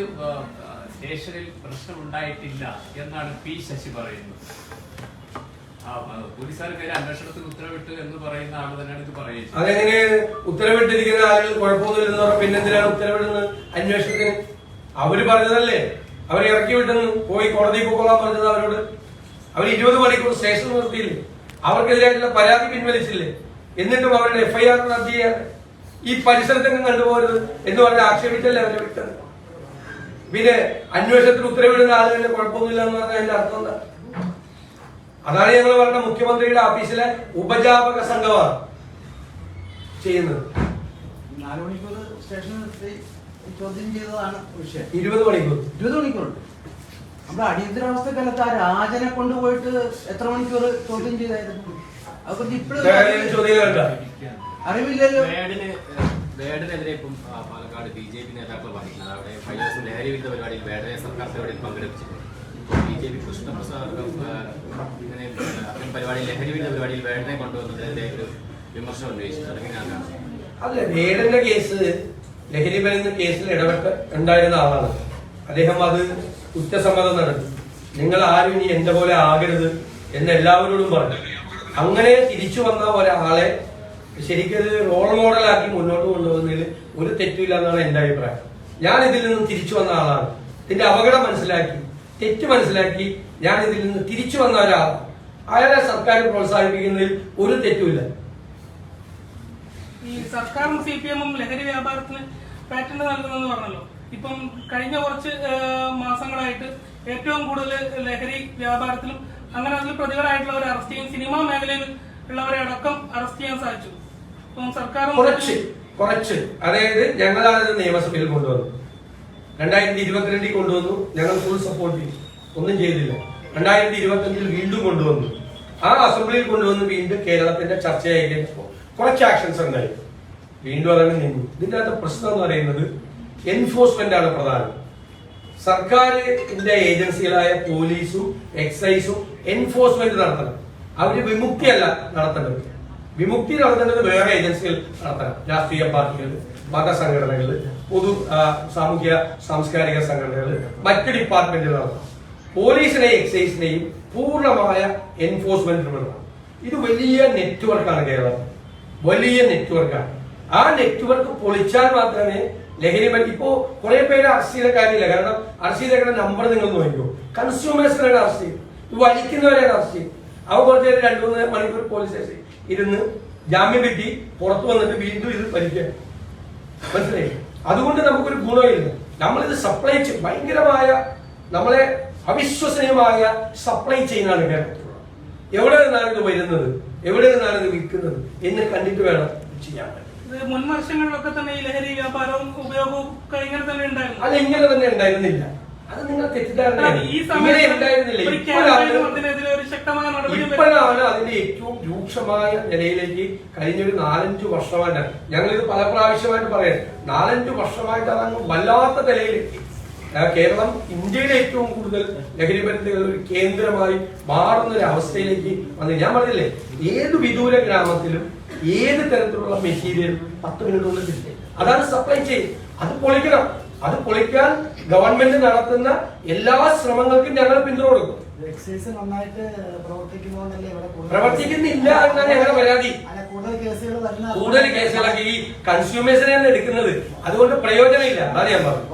സ്റ്റേഷനിൽ പ്രശ്നമുണ്ടായിട്ടില്ല എന്നാണ് P. ശശി പറയുന്നത്. പോലീസുകാർക്കെതിരെ അന്വേഷണത്തിന് ഉത്തരവിട്ട് എന്ന് പറയുന്ന ആള് തന്നെയാണ് ഇത് പറയുന്നത്. അതെങ്ങനെ ഉത്തരവിട്ടിരിക്കുന്ന ആളുകൾ കുഴപ്പമൊന്നുമില്ലെന്ന് പറഞ്ഞാൽ പിന്നെന്തിനാണ് ഉത്തരവിടുന്നത് അന്വേഷണത്തിന്? അവര് പറഞ്ഞതല്ലേ, അവരെ ഇറക്കി വിട്ടെന്ന്. പോയി കോടതിയിൽ പോയിക്കൊള്ളാൻ പറഞ്ഞത് അവരോട്. അവർ 20 മണിക്കൂർ സ്റ്റേഷൻ നിർത്തിയില്ലേ? അവർക്കെതിരായിട്ടുള്ള പരാതി പിൻവലിച്ചില്ലേ? എന്നിട്ടും അവരുടെ FIR നടത്തിയ ഈ പരിസരത്തെങ്കിലും കണ്ടുപോകരുത് എന്ന് പറഞ്ഞ് ആക്ഷേപിച്ചല്ലേ അവരെ വിട്ടത്. പിന്നെ അന്വേഷണത്തിന് ഉത്തരവിടുന്ന ആളുകളുടെ കുഴപ്പമൊന്നുമില്ല എന്ന് പറഞ്ഞാൽ അതിന്റെ അർത്ഥം എന്താ? അതാണ് ഞങ്ങൾ പറഞ്ഞ മുഖ്യമന്ത്രിയുടെ ഓഫീസിലെ ഉപജാപക സംഘമാണ് ചെയ്യുന്നത്. 4 മണിക്കൂർ സ്റ്റേഷനിൽ നിർത്തി ചോദ്യം ചെയ്തതാണ് വിഷയം. 20 മണിക്കൂർ 20 മണിക്കൂറുണ്ട്. നമ്മുടെ അടിയന്തരാവസ്ഥക്കാലത്ത് ആ രാജനെ കൊണ്ടുപോയിട്ട് എത്ര മണിക്കൂർ ചോദ്യം ചെയ്തായിരുന്നു? അതൊക്കെ ഇപ്പോഴും അറിവില്ലല്ലോ. വേടനെതിരെ ഇപ്പം പാലക്കാട് BJP നേതാക്കൾ പറഞ്ഞിട്ടുണ്ട്. അവിടെ ഫൈനാൻസ് ലഹരി വിരുദ്ധ പരിപാടിയിൽ വേടനെ സർക്കാർ പരിപാടിയിൽ പങ്കെടുപ്പിച്ചിട്ടുണ്ട്. BJP കൃഷ്ണപ്രസാദ് ഇങ്ങനെ അത്തരം പരിപാടിയിൽ ലഹരി വിരുദ്ധ പരിപാടിയിൽ വേടനെ കൊണ്ടുവന്നതിന്റെ ഒരു വിമർശനം ഉന്നയിച്ചിട്ടുണ്ട്. അല്ല, വേടന്റെ കേസ് ലഹരി മരുന്ന് കേസിൽ ഇടപെട്ട് ഉണ്ടായിരുന്ന ആളാണ് അദ്ദേഹം. അത് കുറ്റസമ്മതം നടത്തി. നിങ്ങൾ ആരും ഇനി എന്റെ പോലെ ആകരുത് എന്ന് എല്ലാവരോടും പറഞ്ഞു. അങ്ങനെ തിരിച്ചു വന്ന ഒരാളെ ശരിക്കും റോൾ മോഡലാക്കി മുന്നോട്ട് കൊണ്ടുപോകുന്നതിൽ ഒരു തെറ്റില്ല എന്നാണ് എന്റെ അഭിപ്രായം. ഞാൻ ഇതിൽ നിന്ന് തിരിച്ചു വന്ന ആളാണ്. ഇതിന്റെ അപകടം മനസ്സിലാക്കി, തെറ്റ് മനസ്സിലാക്കി ഞാൻ ഇതിൽ നിന്ന് തിരിച്ചു വന്ന ഒരാളാണ്. അയാളെ സർക്കാർ പ്രോത്സാഹിപ്പിക്കുന്നതിൽ ഒരു തെറ്റുമില്ല. ഈ സർക്കാരും CPM-ഉം ലഹരി വ്യാപാരത്തിന് പാറ്റന്റ് നൽകുന്നെന്ന് പറഞ്ഞല്ലോ. ഇപ്പം കഴിഞ്ഞ കുറച്ച് മാസങ്ങളായിട്ട് ഏറ്റവും കൂടുതൽ ലഹരി വ്യാപാരത്തിലും അങ്ങനെ അതിൽ പ്രതികളായിട്ടുള്ളവരെ അറസ്റ്റ് ചെയ്യും, സിനിമാ മേഖലയിൽ ഉള്ളവരെ അടക്കം അറസ്റ്റ് ചെയ്യാൻ സാധിച്ചു. ഇപ്പം സർക്കാർ കുറച്ച് അതായത് ഞങ്ങളാണ് നിയമസഭയിൽ കൊണ്ടുവന്നു. 2022 കൊണ്ടുവന്നു. ഞങ്ങൾ ഫുൾ സപ്പോർട്ട് ചെയ്തു. ഒന്നും ചെയ്തില്ല. 2025 വീണ്ടും കൊണ്ടുവന്നു. ആ അസംബ്ലിയിൽ കൊണ്ടുവന്ന് വീണ്ടും കേരളത്തിന്റെ ചർച്ചയായി കുറച്ച് ആക്ഷൻസ് ഉണ്ടായി. വീണ്ടും അതങ്ങനെ നിന്നു. ഇതിന്റെ അകത്ത് പ്രശ്നം എന്ന് പറയുന്നത് എൻഫോഴ്സ്മെന്റ് ആണ് പ്രധാനം. സർക്കാരിന്റെ ഏജൻസികളായ പോലീസും എക്സൈസും എൻഫോഴ്സ്മെന്റ് നടത്തണം. അവര് വിമുക്തിയല്ല നടത്തേണ്ടത്. വിമുക്തി നടത്തേണ്ടത് വേറെ ഏജൻസികൾ നടത്തണം. രാഷ്ട്രീയ പാർട്ടികൾ, മതസംഘടനകൾ, പൊതു സാമൂഹ്യ സാംസ്കാരിക സംഘടനകൾ, മറ്റ് ഡിപ്പാർട്ട്മെന്റുകൾ നടത്തണം. പോലീസിനെയും എക്സൈസിനെയും പൂർണ്ണമായ എൻഫോഴ്സ്മെന്റ് നടത്തണം. ഇത് വലിയ നെറ്റ്വർക്കാണ് കേരളത്തിൽ, വലിയ നെറ്റ്വർക്കാണ്. ആ നെറ്റ്വർക്ക് പൊളിച്ചാൽ മാത്രമേ ലഹരി ഇപ്പോ കുറെ പേര് അറസ്റ്റ് ചെയ്ത കാര്യമില്ല. കാരണം അറസ്റ്റ് ചെയ്തേക്കുന്ന നമ്പർ നിങ്ങൾ നോക്കിക്കോ. കൺസ്യൂമേഴ്സിനാണ് അറസ്റ്റ് ചെയ്യും, ഇത് വലിക്കുന്നവരെയാണ് അറസ്റ്റ് ചെയ്യും. അവ കുറച്ച് 2-3 മണിക്കൂർ പോലീസ് സ്റ്റേഷൻ ഇരുന്ന് ജാമ്യം കിട്ടി പുറത്തു വന്നിട്ട് വീണ്ടും ഇത് വലിക്കുക. മനസ്സിലായി? അതുകൊണ്ട് നമുക്കൊരു ഗുണമില്ല. നമ്മളിത് സപ്ലൈ ഭയങ്കരമായ നമ്മളെ അവിശ്വസനീയമായ സപ്ലൈ ചെയിനാണ് കേരളത്തിലുള്ളത്. എവിടെ നിന്നാണ് ഇത് വരുന്നത്, എവിടെ നിന്നാണ് ഇത് വിൽക്കുന്നത് എന്ന് കണ്ടിട്ട് വേണം ചെയ്യാൻ പറ്റും. മുൻ വർഷങ്ങളിലൊക്കെ തന്നെ ഈ ലഹരി വ്യാപാരവും ഉപയോഗവും ഇങ്ങനെ തന്നെ ഉണ്ടായിരുന്നു. അത് ഇങ്ങനെ തന്നെ ഉണ്ടായിരുന്നില്ല. അത് നിങ്ങൾ തെറ്റിദ്ധാരണയാണ്. ഇങ്ങനെ ഉണ്ടായിരുന്നില്ല. ഇപ്പോഴാണ് അതിന്റെ ഏറ്റവും രൂക്ഷമായ നിലയിലേക്ക് കഴിഞ്ഞൊരു 4-5 വർഷമായിട്ടാണ് ഞങ്ങളിത് പല പ്രാവശ്യമായിട്ട് പറയാം. 4-5 വർഷമായിട്ട് അതങ്ങ് വല്ലാത്ത നിലയിലേക്ക് കേരളം ഇന്ത്യയിലെ ഏറ്റവും കൂടുതൽ ലഹരി മരുന്നുകൾ ഒരു കേന്ദ്രമായി മാറുന്ന ഒരു അവസ്ഥയിലേക്ക് വന്നു. ഞാൻ പറഞ്ഞില്ലേ, ഏത് വിദൂര ഗ്രാമത്തിലും ഏത് തരത്തിലുള്ള മെറ്റീരിയൽ 10 മിനിറ്റുള്ളിൽ കിട്ടും. അതാണ് സപ്ലൈ ചെയിൻ. അത് പൊളിക്കണം. അത് പൊളിക്കാൻ ഗവൺമെന്റ് നടത്തുന്ന എല്ലാ ശ്രമങ്ങൾക്കും ഞങ്ങൾ പിന്തുണ കൊടുക്കും. എക്സൈസ് നന്നായിട്ട് പ്രവർത്തിക്കുന്നതുകൊണ്ടല്ലേ ഇവിടെ പ്രവർത്തിക്കുന്നില്ല എന്നാണ് ഞങ്ങളുടെ പരാതി. കൂടുതൽ കേസുകളൊക്കെ ഈ കൺസ്യൂമേഴ്സിനെയാണ് എടുക്കുന്നത്. അതുകൊണ്ട് പ്രയോജനമില്ല. അതാണ് ഞാൻ പറഞ്ഞു.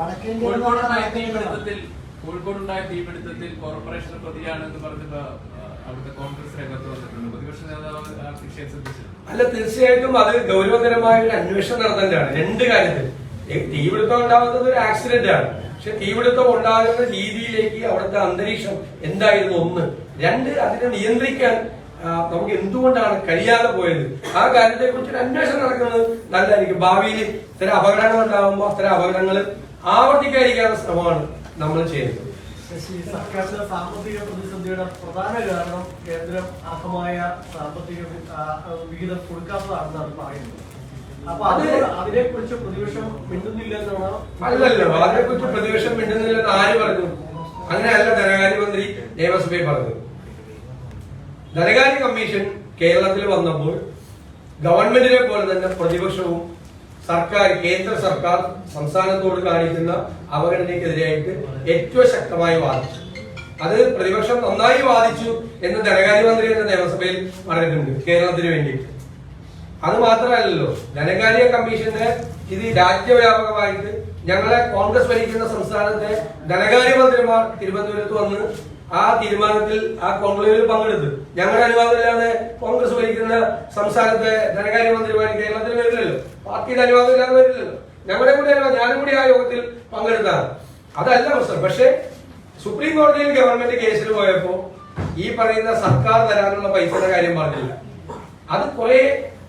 കോഴിക്കോടുണ്ടായ തീപിടുത്തത്തിൽ കോർപ്പറേഷൻ പ്രതിയാണെന്ന് പറഞ്ഞപ്പോ അവിടുത്തെ കോൺഗ്രസ് രംഗത്ത് വന്നിട്ടുണ്ട്. പ്രതിപക്ഷ നേതാവ് വിഷയം ശ്രദ്ധിച്ചു. അല്ല, തീർച്ചയായിട്ടും അത് ഗൗരവതരമായ ഒരു അന്വേഷണം നടത്തേണ്ടതാണ്. 2 കാര്യത്തിൽ. തീപിടുത്തം ഉണ്ടാകുന്നത് ഒരു ആക്സിഡന്റ് ആണ്. പക്ഷെ തീപിടുത്തം ഉണ്ടാകുന്ന രീതിയിലേക്ക് അവിടുത്തെ അന്തരീക്ഷം എന്തായിരുന്നു 1. 2 അതിനെ നിയന്ത്രിക്കാൻ നമുക്ക് എന്തുകൊണ്ടാണ് കഴിയാതെ പോയത്, ആ കാര്യത്തെ കുറിച്ച് ഒരു അന്വേഷണം നടക്കുന്നത് നല്ലതായിരിക്കും. ഭാവിയിൽ ഇത്തരം അപകടങ്ങൾ ഉണ്ടാകുമ്പോൾ അത്തരം അപകടങ്ങൾ ആവർത്തിക്കാതിരിക്കാനുള്ള ശ്രമമാണ് നമ്മൾ ചെയ്യുന്നത്. സർക്കാരിന്റെ സാമ്പത്തിക പ്രതിസന്ധിയുടെ പ്രധാന കാരണം കേന്ദ്രം അർഹമായ സാമ്പത്തിക വിഹിതം കൊടുക്കാത്തതാണെന്നാണ് പറയുന്നത്. അപ്പൊ അതിനെ കുറിച്ച് പ്രതിപക്ഷം മിണ്ടുന്നില്ല എന്നാണ്. അല്ലല്ലോ, അതിനെ കുറിച്ച് പ്രതിപക്ഷം മിണ്ടുന്നില്ലെന്ന് ആര് പറഞ്ഞു? അങ്ങനെയല്ല ധനകാര്യമന്ത്രി നിയമസഭയിൽ പറഞ്ഞത്. ധനകാര്യ കമ്മീഷൻ കേരളത്തിൽ വന്നപ്പോൾ ഗവൺമെന്റിനെ പോലെ തന്നെ പ്രതിപക്ഷവും കേന്ദ്ര സർക്കാർ സംസ്ഥാനത്തോട് കാണിക്കുന്ന അവഗണനയ്ക്കെതിരായിട്ട് ഏറ്റവും ശക്തമായി വാദിച്ചു. അത് പ്രതിപക്ഷം നന്നായി വാദിച്ചു എന്ന് ധനകാര്യമന്ത്രി എന്ന നിയമസഭയിൽ പറഞ്ഞിട്ടുണ്ട് കേരളത്തിന് വേണ്ടിയിട്ട്. അത് മാത്രമല്ലല്ലോ, ധനകാര്യ കമ്മീഷന്റെ ഇത് രാജ്യവ്യാപകമായിട്ട് ഞങ്ങളെ കോൺഗ്രസ് ഭരിക്കുന്ന സംസ്ഥാനത്തെ ധനകാര്യമന്ത്രിമാർ തിരുവനന്തപുരത്ത് വന്ന് ആ തീരുമാനത്തിൽ ആ കോൺക്ലേവിൽ പങ്കെടുത്തു. ഞങ്ങളുടെ അനുവാദമില്ലാതെ കോൺഗ്രസ് ഭരിക്കുന്ന സംസ്ഥാനത്തെ ധനകാര്യമന്ത്രിമാർ കേരളത്തിൽ വരില്ലല്ലോ. പാർട്ടിയുടെ അനുവാദം ഇല്ലാതെ വരില്ലല്ലോ. ഞങ്ങളുടെ കൂടെ ഞാനും കൂടി ആ യോഗത്തിൽ പങ്കെടുത്താണ്. അതല്ല പ്രശ്നം. പക്ഷേ സുപ്രീം കോടതിയിൽ ഗവൺമെന്റ് കേസിൽ പോയപ്പോ ഈ പറയുന്ന സർക്കാർ തരാനുള്ള പൈസയുടെ കാര്യം പറഞ്ഞില്ല. അത് കുറെ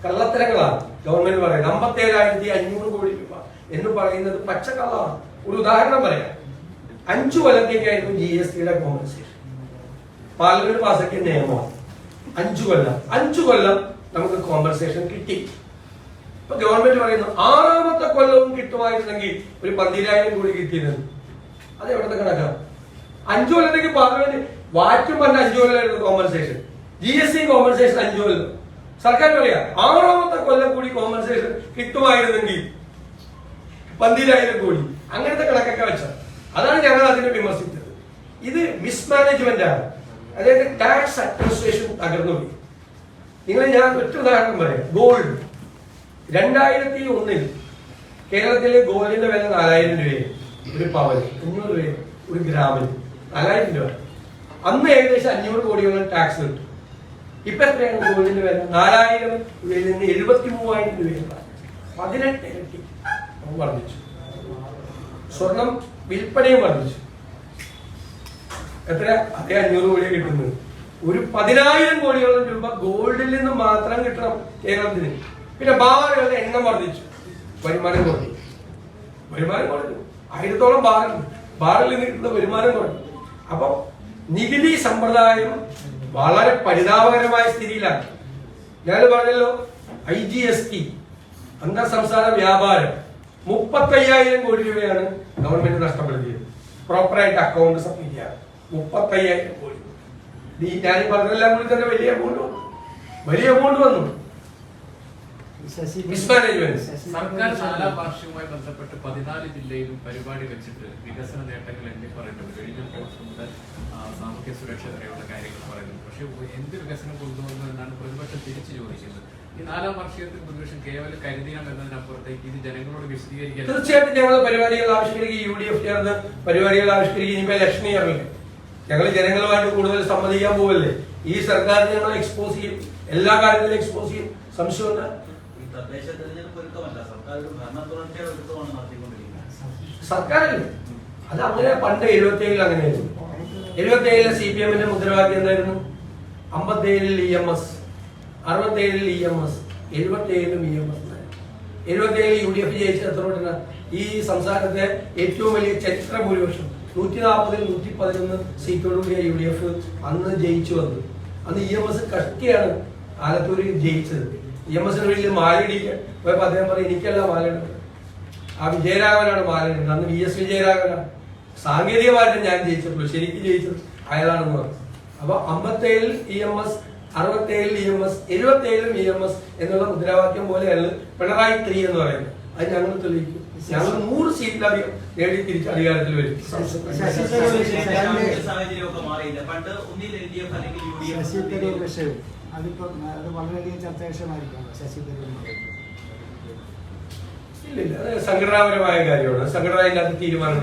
കള്ളത്തരങ്ങളാണ് ഗവൺമെന്റ് പറയുന്നത്. 57,500 കോടി രൂപ എന്ന് പറയുന്നത് പച്ചക്കള്ളമാണ്. ഒരു ഉദാഹരണം പറയാം. 5 കൊല്ലത്തേക്കായിരുന്നു GSTയുടെ കോമ്പൻസേഷൻ. പാർലമെന്റ് പാസാക്കിയ നിയമമാണ്. 5 കൊല്ലം നമുക്ക് കോമ്പൻസേഷൻ കിട്ടി. ഇപ്പൊ ഗവൺമെന്റ് പറയുന്നു 6ാമത്തെ കൊല്ലവും കിട്ടുമായിരുന്നെങ്കിൽ ഒരു 12,000 കോടി കിട്ടിയിരുന്നു. അത് എവിടത്തെ കണക്കാണ്? 5 കൊല്ലത്തേക്ക് പാർലമെന്റ് വാറ്റും പറഞ്ഞ 5 കൊല്ലമായിരുന്നു കോമ്പൻസേഷൻ. GST കോമ്പൻസേഷൻ 5 കൊല്ലം. സർക്കാർ പറയാ 6ാമത്തെ കൊല്ലം കൂടി കോമ്പൻസേഷൻ കിട്ടുമായിരുന്നെങ്കിൽ 12,000 കോടി. അങ്ങനത്തെ കണക്കൊക്കെ വെച്ചാൽ അതാണ് ഞങ്ങൾ അതിനെ വിമർശിച്ചത്. ഇത് മിസ്മാനേജ്മെന്റ് ആണ്. അതായത് ടാക്സ് അഡ്മിനിസ്ട്രേഷൻ തകർന്നുപോയി. ഞാൻ ഒറ്റ ഉദാഹരണം പറയാം. ഗോൾഡ് 2001 കേരളത്തിലെ ഗോൾഡിന്റെ വില 4000 രൂപയാണ്. ഒരു പവന് 500 രൂപ, ഒരു ഗ്രാമിന് 4000 രൂപ. അന്ന് ഏകദേശം 500 കോടിയോളം ടാക്സ് കിട്ടും. ഇപ്പൊ എത്രയാണ് ഗോൾഡിന്റെ വില? 4000 രൂപയിൽ നിന്ന് 73,000 രൂപയാണ്. 18 ഇരട്ടി വർദ്ധിച്ചു. സ്വർണം വിൽപ്പനയും വർദ്ധിച്ചു. എത്ര? അതേ 500 കോടിയാണ് കിട്ടുന്നത്. ഒരു 10,000 കോടിയോളം രൂപ ഗോൾഡിൽ നിന്ന് മാത്രം കിട്ടണം കേരളത്തിന്. പിന്നെ ബാറുകളുടെ എണ്ണം വർദ്ധിച്ചു, വരുമാനം കുറഞ്ഞു. 1000-ഓളം ബാറിൽ നിന്ന് കിട്ടുന്ന വരുമാനം കുറഞ്ഞു. അപ്പൊ നികുതി സമ്പ്രദായം വളരെ പരിതാപകരമായ സ്ഥിതിയിലാണ്. ഞാൻ പറഞ്ഞല്ലോ, IGST അന്തർ സംസ്ഥാന വ്യാപാരം 35,000 കോടി രൂപയാണ് ഗവൺമെന്റ് നഷ്ടപ്പെടുത്തിയത്. പ്രോപ്പറായിട്ട് അക്കൗണ്ട് സബ്മിറ്റ് ചെയ്യാറ് 35,000 കോടി. ഞാൻ പറഞ്ഞതെല്ലാം കൂടി തന്നെ വലിയ എമൗണ്ട് വന്നു. മിസ്മാനേജ്മെന്റ്. സർക്കാർ 4ാം വാർഷികവുമായി ബന്ധപ്പെട്ട് 14 ജില്ലയിലും പരിപാടി വെച്ചിട്ട് വികസന നേട്ടങ്ങൾ എണ്ണി പറയുന്നുണ്ട്. കഴിഞ്ഞ പോസ്റ്റ് മുതൽ സാമൂഹ്യ സുരക്ഷ വരെയുള്ള കാര്യങ്ങൾ പറയുന്നുണ്ട്. പക്ഷെ എന്ത് വികസനം കൊണ്ടുവന്നു എന്നാണ് പ്രതിപക്ഷം തിരിച്ചു ചോദിക്കുന്നത്. ഈ 4ാം വാർഷികത്തിൽ പ്രതിപക്ഷം കേവലം കരുതിനം എന്നതിനപ്പുറത്തേക്ക് ഇത് ജനങ്ങളോട് വിശദീകരിക്കാൻ തീർച്ചയായിട്ടും ഞങ്ങൾ പരിപാടികൾ ആവിഷ്കരിക്കും. UDF ചേർന്ന് പരിപാടികൾ ആവിഷ്കരിക്കും. ഇനിയിപ്പോ ഇലക്ഷൻ ഇയറില്ലേ, ഞങ്ങൾ ജനങ്ങളുമായിട്ട് കൂടുതൽ സംവദിക്കാൻ പോവല്ലേ. ഈ സർക്കാരിനെ ഞങ്ങൾ എക്സ്പോസ് ചെയ്യും, എല്ലാ കാര്യത്തിലും എക്സ്പോസ് ചെയ്യും. സംശയമുണ്ട്. തദ്ദേശ തെരഞ്ഞെടുപ്പ് ഒരുക്കമല്ല, സർക്കാർ ഒരു ഭരണ തുടർച്ചയുടെ ഒരുക്കമാണ് നടത്തിക്കൊണ്ടിരിക്കുന്നത്. സർക്കാരല്ലേ അത് അങ്ങനെ. പണ്ട് 77 അങ്ങനെയായിരുന്നു. 77 CPM-ന്റെ മുദ്രാവാക്യം എന്തായിരുന്നു? 57 EMS, 67 EMS, 77 EMS. 77 UDF ജയിച്ച എത്ര വോട്ടിനാ? ഈ സംസ്ഥാനത്തെ ഏറ്റവും വലിയ ചരിത്ര ഭൂരിപക്ഷം 140-ൽ 111 സീറ്റോടുകൂടിയ UDF അന്ന് ജയിച്ചു വന്നു. അന്ന് EMS കഷ്ടിയാണ് ആലത്തൂരിൽ ജയിച്ചത്. EMS-ന് വേണ്ടി മാലയിടിക്കാൻ പോയപ്പോ അദ്ദേഹം പറയും, എനിക്കല്ല മാലയിടുന്നത്, ആ വിജയരാഘവനാണ് മാലയിടുന്നത്. അന്ന് VS വിജയരാഘവനാണ്. സാങ്കേതികമായിട്ട് ഞാൻ ജയിച്ചിട്ടുള്ളൂ, ശരിക്കും ജയിച്ചത് അയാളാണെന്ന് പറഞ്ഞു. അപ്പൊ 57 EMS, 67 EMS, 77 EMS എന്നുള്ള മുദ്രാവാക്യം പോലെയാണ് പിണറായി 3 എന്ന് പറയുന്നത്. അത് ഞങ്ങൾ തെളിയിക്കും. ഞങ്ങൾ 100 സീറ്റിലധികം നേടി തിരിച്ച് അധികാരത്തിൽ വരും. സാഹചര്യമൊക്കെ മാറിയില്ല. പണ്ട് ഒന്നിൽ LDF അല്ലെങ്കിൽ UDF വിഷയം അതിപ്പോ അത് വളരെയധികം ചർച്ച വിഷയമായിരിക്കും. ശശി തരൂർ ഇല്ല, അത് സംഘടനാപരമായ കാര്യമാണ്. സംഘടന അതിനകത്ത് തീരുമാനം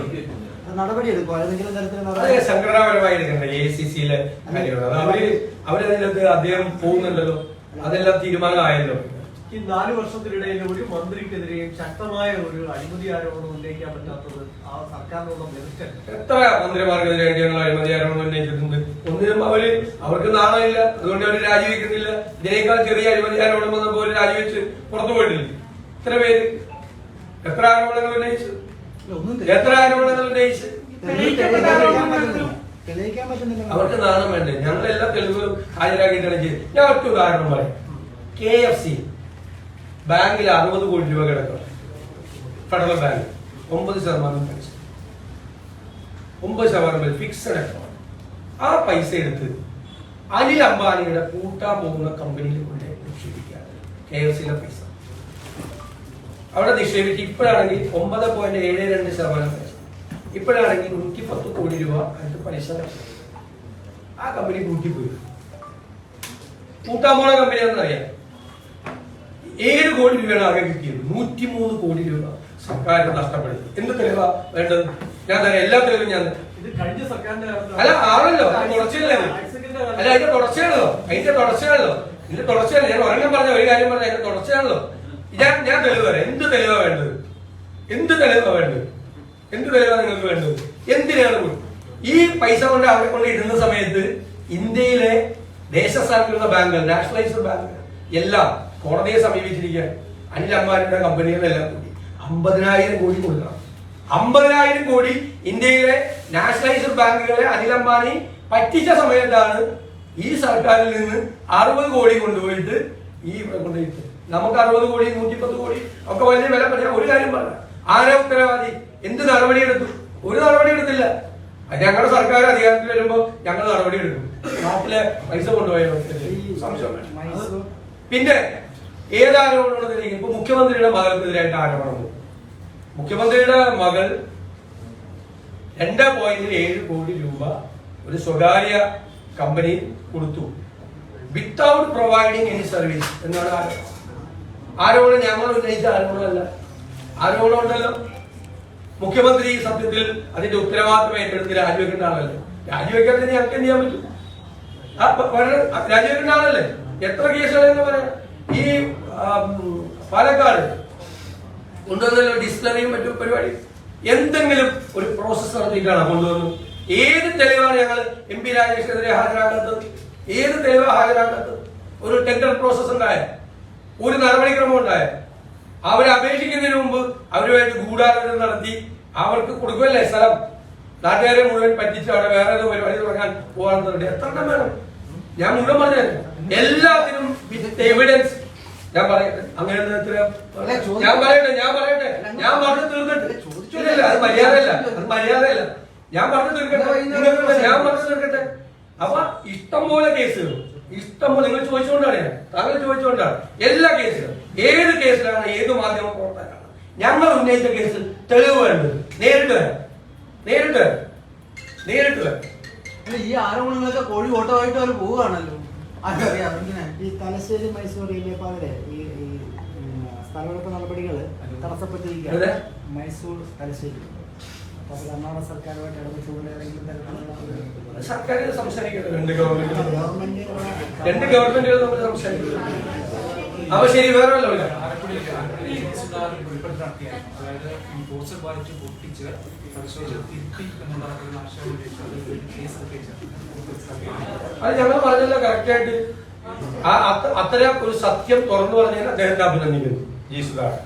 നടപടി എടുക്കും. ഏതെങ്കിലും തരത്തിൽ അതെ, സംഘടനാപരമായി എടുക്കണ്ട. ACC-യിലെ കാര്യമാണ്. അത് അവരതിനകത്ത് അദ്ദേഹം പോകുന്നുണ്ടല്ലോ, അതെല്ലാം തീരുമാനമായല്ലോ. ഈ 4 വർഷത്തിനിടയിൽ ഒരു മന്ത്രിക്കെതിരെയും ശക്തമായ ഒരു അഴിമതി ആരോപണം ഉന്നയിക്കാൻ പറ്റാത്തത് ആ സർക്കാരിനുള്ള മെറിറ്റ്. എത്ര മന്ത്രിമാർക്കെതിരെ ഞങ്ങൾ അഴിമതി ആരോപണം ഉന്നയിച്ചിട്ടുണ്ട്. ഒന്നിനും അവർക്ക് നാണമില്ല, അതുകൊണ്ട് അവർ രാജിവെക്കുന്നില്ല. ഇതിനേക്കാൾ ചെറിയ അഴിമതി ആരോപണം വന്നപ്പോൾ അവർ രാജിവെച്ച് പുറത്തു പോയിട്ടില്ല. എത്ര പേര് എത്ര ആരോപണങ്ങൾ ഉന്നയിച്ചു? എത്ര ആരോപണങ്ങൾ ഉന്നയിച്ച് അവർക്ക് നാണം വേണ്ടേ? ഞങ്ങൾ എല്ലാ തെളിവുകളും ഹാജരാക്കിയിട്ടാണ് ചെയ്തത്. ഞാൻ ഒറ്റ ഉദാഹരണം പറയാം. KFC ബാങ്കിൽ 60 കോടി രൂപ കിടക്കണം. ഫെഡറൽ ബാങ്ക് 9% പലിശ, 9% ഫിക്സഡ് അക്കൗണ്ട്. ആ പൈസ എടുത്ത് അനിൽ അംബാനിയുടെ കൂട്ടാൻ പോകുന്ന കമ്പനിയിൽ കൊണ്ട് നിക്ഷേപിക്കുകയാണ്. KFC-യിലെ പൈസ അവിടെ നിക്ഷേപിച്ച് ഇപ്പോഴാണെങ്കിൽ 9.72% പൈസ, ഇപ്പോഴാണെങ്കിൽ 110 കോടി രൂപ അതിന്റെ പൈസ ആ കമ്പനി കൂട്ടിപ്പോയി. കൂട്ടാൻ പോണ കമ്പനി എന്നറിയാം. 7 കോടി രൂപയാണ് ആകെ കിട്ടിയത്. 103 കോടി രൂപ സർക്കാർ നഷ്ടപ്പെടുത്തി. എന്ത് തെളിവാ വേണ്ടത്? ഞാൻ തരാം, എല്ലാ തെളിവും ഞാൻ. ഇത് കഴിഞ്ഞ സർക്കാരിന്റെ അല്ല ആണല്ലോ, തുടർച്ചയല്ലോ. അല്ല അതിന്റെ തുടർച്ചയാണല്ലോ, ഇതിന്റെ തുടർച്ചയല്ല. ഞാൻ ഒരെണ്ണം പറഞ്ഞ ഒരു കാര്യം പറഞ്ഞ അതിന്റെ തുടർച്ചയാണല്ലോ. ഞാൻ തെളിവ് തരാം. എന്ത് തെളിവാ വേണ്ടത്? എന്ത് തെളിവാ നിങ്ങൾക്ക് വേണ്ടത്? എന്തിനാണ് ഈ പൈസ കൊണ്ട് അവരെ കൊണ്ട് ഇടുന്ന സമയത്ത് ഇന്ത്യയിലെ ദേശസാൽകൃത ബാങ്കുകൾ, നാഷണലൈസ്ഡ് ബാങ്കുകൾ എല്ലാം കോടതിയെ സമീപിച്ചിരിക്കുകയാണ്. അനിൽ അംബാനിയുടെ കമ്പനികളെല്ലാം കൂടി 50,000 കോടി കൊടുക്കണം. 50,000 കോടി ഇന്ത്യയിലെ നാഷണലൈസ്ഡ് ബാങ്കുകളെ അനിൽ അംബാനി പറ്റിച്ച സമയത്താണ് ഈ സർക്കാരിൽ നിന്ന് 60 കോടി കൊണ്ടുപോയിട്ട് ഈ ഇവിടെ കൊണ്ടുപോയിട്ട് നമുക്ക് 60 കോടി 110 കോടി ഒക്കെ വലിയ വില പറയാം. ഒരു കാര്യം പറയാം, ആരാ ഉത്തരവാദി? എന്ത് നടപടിയെടുത്തു? ഒരു നടപടി എടുത്തില്ല. ഞങ്ങളുടെ സർക്കാർ അധികാരത്തിൽ വരുമ്പോ ഞങ്ങൾ നടപടി എടുക്കും. നാട്ടിലെ പൈസ കൊണ്ടുപോയാൽ സംശയം. പിന്നെ ഏതാരോപണമാണ്? ഇപ്പൊ മുഖ്യമന്ത്രിയുടെ മകൾക്കെതിരായിട്ട് ആരോപണം. മുഖ്യമന്ത്രിയുടെ മകൾ 2.7 കോടി രൂപ ഒരു സ്വകാര്യ കമ്പനി കൊടുത്തു വിത്തൗട്ട് പ്രൊവൈഡിങ് എനി സർവീസ് എന്നാണ് ആരോപണം. ഞങ്ങൾ ഉന്നയിച്ച ആരോപണമല്ല, ആരോപണം ഉണ്ടല്ലോ. മുഖ്യമന്ത്രി സത്യത്തിൽ അതിന്റെ ഉത്തരവാദിത്വം ഏറ്റെടുത്ത് രാജിവെക്കേണ്ട ആളല്ലേ. രാജിവെക്കാതെ ഞങ്ങൾക്ക് എന്ത് ചെയ്യാൻ പറ്റും? രാജിവെക്കേണ്ട ആളല്ലേ. എത്ര കേസുകളെന്ന് പറയാം. ഈ പാലക്കാട് കൊണ്ടുവന്നല്ലോ ഡിസ്പ്ലറിയും മറ്റു പരിപാടി. എന്തെങ്കിലും ഒരു പ്രോസസ് നടത്തിയിട്ടാണ് കൊണ്ടുവന്നത്. ഏത് തെളിവാണ് ഞങ്ങൾ MP രാജേഷിനെതിരെ ഹാജരാക്കാത്തത്? ഏത് തെളിവാണ് ഹാജരാക്കാത്തത്? ഒരു ടെൻഡർ പ്രോസസ് ഉണ്ടായ, ഒരു നടപടിക്രമം ഉണ്ടായ, അവരെ അപേക്ഷിക്കുന്നതിന് മുമ്പ് അവരുമായിട്ട് ഗൂഢാലോചന നടത്തി അവർക്ക് കൊടുക്കുമല്ലേ സ്ഥലം. നാട്ടുകാരെ മുഴുവൻ പറ്റിച്ച് അവിടെ വേറെ ഏതോ പരിപാടി തുടങ്ങാൻ പോകാൻ എത്ര എണ്ണം വേണം? ഞാൻ മുഴുവൻ പറഞ്ഞു എല്ലാത്തിനും വിത്ത് എവിഡൻസ്. ഞാൻ പറയട്ടെ, അങ്ങനെ ഞാൻ പറഞ്ഞു തീർന്നിട്ട്. അത് മര്യാദയല്ല. ഞാൻ പറഞ്ഞു തീർക്കട്ടെ. അപ്പൊ ഇഷ്ടംപോലെ കേസുകൾ, ഇഷ്ടംപോലെ നിങ്ങൾ ചോദിച്ചുകൊണ്ടാണ്, താങ്കൾ ചോദിച്ചുകൊണ്ടാണ് എല്ലാ കേസുകളും. ഏത് കേസിലാണ്, ഏത് മാധ്യമ പ്രവർത്തകരാണ് ഞങ്ങൾ ഉന്നയിച്ച കേസിൽ തെളിവ് വേണ്ടത്? നേരിട്ട് വരാം. ഈ ആരോപണങ്ങളൊക്കെ കോഴി ഓട്ടമായിട്ട് അവർ പോവുകയാണല്ലോ. ഈ തലശ്ശേരി മൈസൂർ റെയിൽവേ ഈ സ്ഥലമെടുപ്പ് നടപടികൾ തടസ്സപ്പെട്ടിരിക്കുകയാണ്. മൈസൂർ തലശ്ശേരി കർണാടക സർക്കാരുമായിട്ട് ഇടപെട്ടുകൊണ്ട് ഏതെങ്കിലും തരത്തിലുള്ള സർക്കാർ സംസാരിക്കുന്നത് രണ്ട് ഗവൺമെന്റുകൾ തമ്മിൽ സംസാരിക്കുന്നത്. അപ്പൊ ശരി, വേറെ വല്ല അത് ഞങ്ങൾ പറഞ്ഞല്ലോ കറക്റ്റായിട്ട്. അത്തരം ഒരു സത്യം തുറന്നു പറഞ്ഞാൽ അദ്ദേഹത്തെ അഭിനന്ദിക്കുന്നു. ജി സുധാകരൻ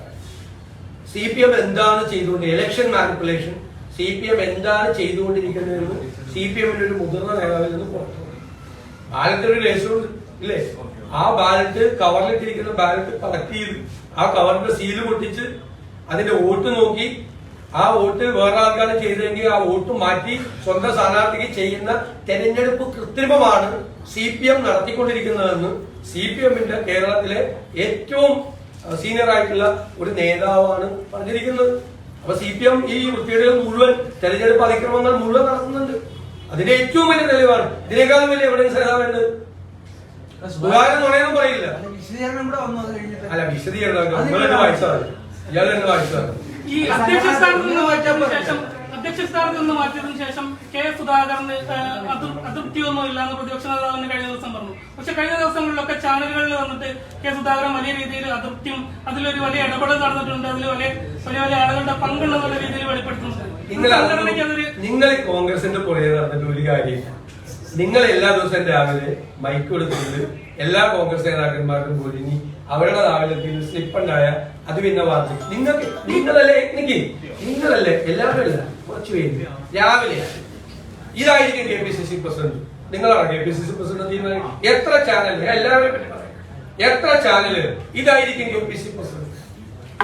CPM എന്താണ് ചെയ്തുകൊണ്ട് ഇലക്ഷൻ മാനിപ്പുലേഷൻ CPM എന്താണ് ചെയ്തുകൊണ്ടിരിക്കുന്നതെന്ന് CPM-ന്റെ ഒരു മുതിർന്ന നേതാവിൽ നിന്ന് പുറത്തു. ബാലറ്റ് ഒരു രഹസ്യമുണ്ട് ഇല്ലേ? ആ ബാലറ്റ് കവറിലിട്ടിരിക്കുന്ന ബാലറ്റ് കളക്ട് ചെയ്ത് ആ കവറിന്റെ സീല് പൊട്ടിച്ച് അതിന്റെ വോട്ട് നോക്കി ആ വോട്ട് വേറെ ആൾക്കാണ് ചെയ്തതെങ്കിൽ ആ വോട്ട് മാറ്റി സ്വന്തം സ്ഥാനാർത്ഥിക്ക് ചെയ്യുന്ന തെരഞ്ഞെടുപ്പ് കൃത്രിമമാണ് CPM നടത്തിക്കൊണ്ടിരിക്കുന്നതെന്ന് CPM-ന്റെ കേരളത്തിലെ ഏറ്റവും സീനിയർ ആയിട്ടുള്ള ഒരു നേതാവാണ് പറഞ്ഞിരിക്കുന്നത്. അപ്പൊ CPM ഈ വൃത്തികേടുകൾ മുഴുവൻ, തെരഞ്ഞെടുപ്പ് അതിക്രമങ്ങൾ മുഴുവൻ നടത്തുന്നുണ്ട്. അതിന്റെ ഏറ്റവും വലിയ തെളിവാണ്. ഇതിനേക്കാളും വലിയ എവിഡൻസ് ഏതാവേണ്ടത്? നുണയൊന്നും പറയില്ല. അല്ല, വിശദീകരണം വായിച്ചാൽ ഇയാൾ തന്നെ വായിച്ചാൽ ഈ അധ്യക്ഷ സ്ഥാനത്ത് നിന്ന് മാറ്റിയതിനു ശേഷം K. സുധാകരന് അതൃപ്തിയൊന്നും ഇല്ലാന്ന് പ്രതിപക്ഷ നേതാവിന് കഴിഞ്ഞ ദിവസം പറഞ്ഞു. പക്ഷെ കഴിഞ്ഞ ദിവസങ്ങളിലൊക്കെ ചാനലുകളിൽ വന്നിട്ട് K. സുധാകരൻ വലിയ രീതിയിൽ അതൃപ്തിയും അതിലൊരു വലിയ ഇടപെടൽ നടന്നിട്ടുണ്ട്, അതിൽ വലിയ വലിയ ആളുകളുടെ പങ്കുണ്ടെന്നുള്ള രീതിയിൽ വെളിപ്പെടുത്തുന്നുണ്ട്. നിങ്ങൾ കോൺഗ്രസിന്റെ പുറകെ നടന്നിട്ട് ഒരു കാര്യം. നിങ്ങൾ എല്ലാ ദിവസവും രാവിലെ മൈക്ക് കൊടുത്തിട്ട് എല്ലാ കോൺഗ്രസ് നേതാക്കന്മാർക്കും പോയി ഇനി അവരുടെ രാവിലെ സ്ലിപ്പ് ഉണ്ടായ അത് പിന്നെ വാർത്ത നിങ്ങളല്ലേ എല്ലാവരും അല്ല, കുറച്ച് പേര് രാവിലെ ഇതായിരിക്കും KPCC പ്രസിഡന്റ്. നിങ്ങളാണ് KPCC പ്രസിഡന്റ് തീരുമാനം. എത്ര ചാനൽ, എല്ലാവരെയും പറ്റി പറയാം, എത്ര ചാനല് ഇതായിരിക്കും KPCC പ്രസിഡന്റ്.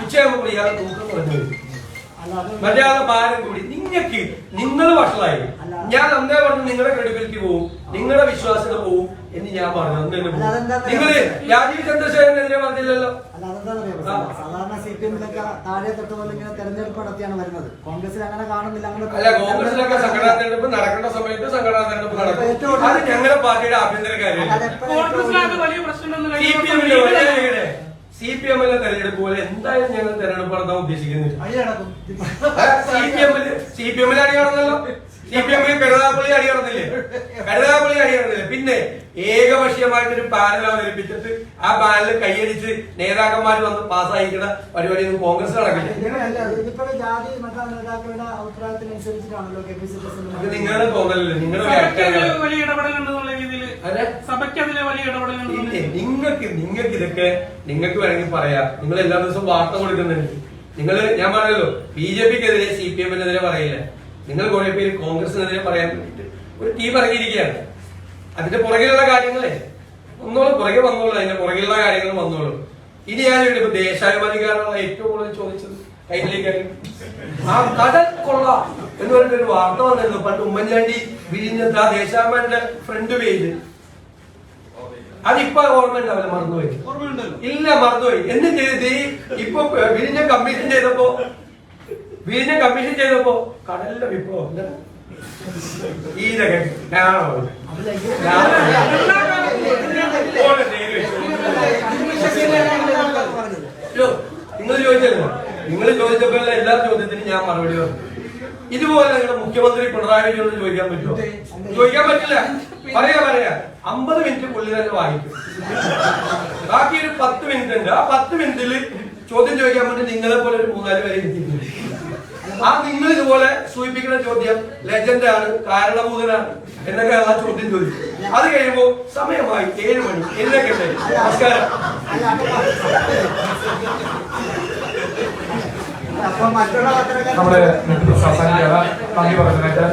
ഉച്ചയാകുമ്പോൾ ഇയാൾ തൂക്കം പറഞ്ഞു മര്യാദ ഭാരം കൂടി. നിങ്ങൾ വഷളായി. ഞാൻ അന്നേ പറഞ്ഞു നിങ്ങളുടെ ക്രെഡിബിലിറ്റി പോവും, നിങ്ങളുടെ വിശ്വാസ്യത പോവും എന്ന് ഞാൻ പറഞ്ഞു. നിങ്ങള് രാജീവ് ചന്ദ്രശേഖരനെതിരെ പറഞ്ഞില്ലല്ലോ. സാധാരണ CPM-ലൊക്കെ താഴെ തൊട്ട് പോലെ ഇങ്ങനെ തെരഞ്ഞെടുപ്പ് നടത്തിയാണ് വരുന്നത്. കോൺഗ്രസിൽ അങ്ങനെ കാണുന്നില്ല. അല്ല, കോൺഗ്രസിലൊക്കെ സംഘടനാ തെരഞ്ഞെടുപ്പ് നടക്കേണ്ട സമയത്ത് സംഘടനാ തെരഞ്ഞെടുപ്പ് നടക്കും. അത് ഞങ്ങളുടെ പാർട്ടിയുടെ ആഭ്യന്തര കാര്യമാണ്. CPM-ലെ തെരഞ്ഞെടുപ്പ് പോലെ എന്തായാലും ഞങ്ങൾ തെരഞ്ഞെടുപ്പ് നടത്താൻ ഉദ്ദേശിക്കുന്നില്ല. CPM-ൽ അടി നടന്നല്ലോ. CPM-ൽ കരുതാപ്പള്ളി അടി നടന്നില്ലേ? പിന്നെ ഏകപക്ഷീയമായിട്ടൊരു പാനൽ അവതരിപ്പിച്ചിട്ട് ആ പാനലിൽ കൈയടിച്ച് നേതാക്കന്മാർ വന്ന് പാസ്സായിക്കുന്ന പരിപാടിയൊന്നും കോൺഗ്രസ് നടക്കില്ല. അത് നിങ്ങളുടെ തോന്നലല്ലേ, നിങ്ങളുടെ നിങ്ങൾക്ക് ഇതൊക്കെ നിങ്ങൾക്ക് വേണമെങ്കിൽ പറയാം. നിങ്ങൾ എല്ലാ ദിവസവും വാർത്ത കൊടുക്കുന്നുണ്ട്. ഞാൻ പറഞ്ഞല്ലോ, BJP-ക്കെതിരെ CPM-നെതിരെ പറയില്ല. നിങ്ങൾ കുറെ പേര് കോൺഗ്രസിനെതിരെ പറയാൻ വേണ്ടിട്ട് ഒരു ടീം ഇറങ്ങിയിരിക്കുകയാണ്. അതിന്റെ പുറകിലുള്ള കാര്യങ്ങളെ പുറകെ വന്നോളൂ, അതിന്റെ പുറകിലുള്ള കാര്യങ്ങൾ വന്നോളൂ. ഇനി ഞാൻ ഇപ്പൊ ദേശാഭിമാനിക്കാനുള്ള ഏറ്റവും കൂടുതൽ ചോദിച്ചത് കയ്യിലേക്ക് ആ കടൽ കൊള്ള എന്ന് പറഞ്ഞിട്ടൊരു വാർത്ത വന്നിരുന്നു. പണ്ട് ഉമ്മൻചാണ്ടി വിഴിഞ്ഞത്ത് ആ ദേശാഭിമാനിന്റെ ഫ്രണ്ട് പേജ്. അതിപ്പോ ഓർമ്മ ഉണ്ടാവില്ല, മറന്നുപോയി. ഇല്ല, മറന്നുപോയി. എന്ത് ചെയ്ത് ഇപ്പൊ വിഴിഞ്ഞ കമ്മീഷൻ ചെയ്തപ്പോ വിഴിഞ്ഞ കമ്മീഷൻ ചെയ്തപ്പോ കടലിന്റെ വിപ്ലവം അല്ലേ? ഈ രംഗത്ത് നിങ്ങൾ ചോദിച്ചല്ലോ, നിങ്ങൾ ചോദിച്ചപ്പോ എല്ലാ ചോദ്യത്തിനും ഞാൻ മറുപടി പറഞ്ഞു. ഇതുപോലെ നിങ്ങളുടെ മുഖ്യമന്ത്രി പിണറായി വിജയനോട് ചോദിക്കാൻ പറ്റുമോ? ചോദിക്കാൻ പറ്റില്ല. പറയാ 50 മിനിറ്റുള്ളിൽ തന്നെ വായിക്കും. ബാക്കി ഒരു 10 മിനിറ്റ് ഉണ്ട്. ആ 10 മിനിറ്റിൽ ചോദ്യം ചോദിക്കാൻ വേണ്ടി നിങ്ങളെ പോലെ ഒരു 3-4 പേരെ എത്തിയിട്ടുണ്ട്. ആ നിങ്ങൾ ഇതുപോലെ സൂചിപ്പിക്കുന്ന ചോദ്യം ലെജൻഡാണ്, കാരണഭൂതനാണ് എന്നൊക്കെ ആ ചോദ്യം ചോദിക്കും. അത് കഴിയുമ്പോ സമയമായി 7 മണി എന്നൊക്കെ ഉണ്ട്. നമസ്കാരം. അപ്പൊ മറ്റുള്ള പത്രക്കാർ നമ്മുടെ നന്ദി പറഞ്ഞതിനായിട്ട്